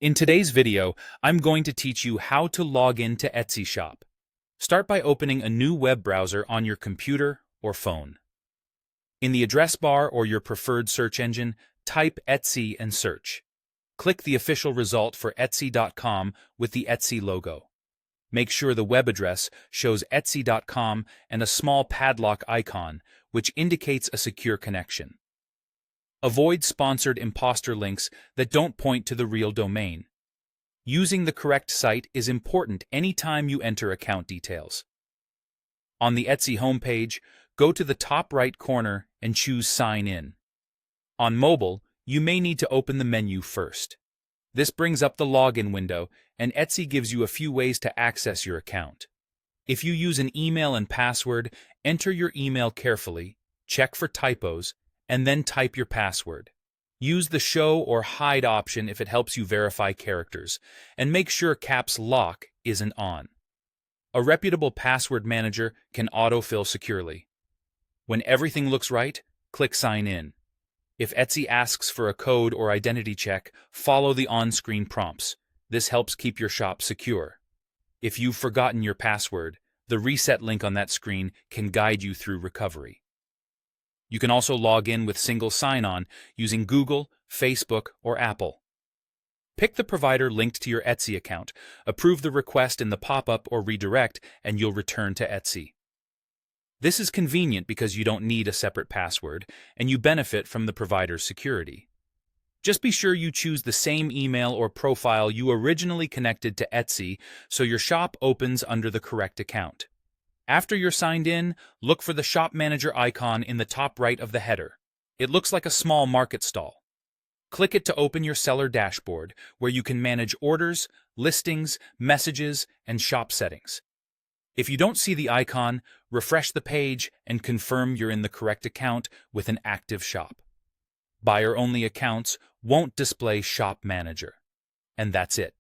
In today's video, I'm going to teach you how to log in to Etsy Shop. Start by opening a new web browser on your computer or phone. In the address bar or your preferred search engine, type Etsy and search. Click the official result for Etsy.com with the Etsy logo. Make sure the web address shows Etsy.com and a small padlock icon, which indicates a secure connection. Avoid sponsored imposter links that don't point to the real domain. Using the correct site is important anytime you enter account details. On the Etsy homepage, go to the top right corner and choose Sign In. On mobile, you may need to open the menu first. This brings up the login window, and Etsy gives you a few ways to access your account. If you use an email and password, enter your email carefully, check for typos, and then type your password. Use the Show or Hide option if it helps you verify characters, and make sure Caps Lock isn't on. A reputable password manager can autofill securely. When everything looks right, click Sign In. If Etsy asks for a code or identity check, follow the on-screen prompts. This helps keep your shop secure. If you've forgotten your password, the reset link on that screen can guide you through recovery. You can also log in with single sign-on using Google, Facebook, or Apple. Pick the provider linked to your Etsy account, approve the request in the pop-up or redirect, and you'll return to Etsy. This is convenient because you don't need a separate password, and you benefit from the provider's security. Just be sure you choose the same email or profile you originally connected to Etsy so your shop opens under the correct account. After you're signed in, look for the Shop Manager icon in the top right of the header. It looks like a small market stall. Click it to open your seller dashboard, where you can manage orders, listings, messages, and shop settings. If you don't see the icon, refresh the page and confirm you're in the correct account with an active shop. Buyer-only accounts won't display Shop Manager. And that's it.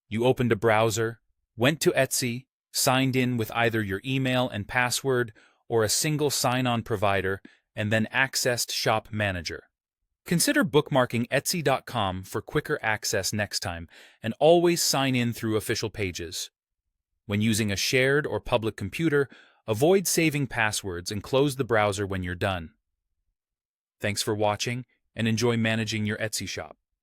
You opened a browser, went to Etsy, signed in with either your email and password or a single sign-on provider, and then accessed Shop Manager. Consider bookmarking Etsy.com for quicker access next time, and always sign in through official pages. When using a shared or public computer, avoid saving passwords and close the browser when you're done. Thanks for watching, and enjoy managing your Etsy shop.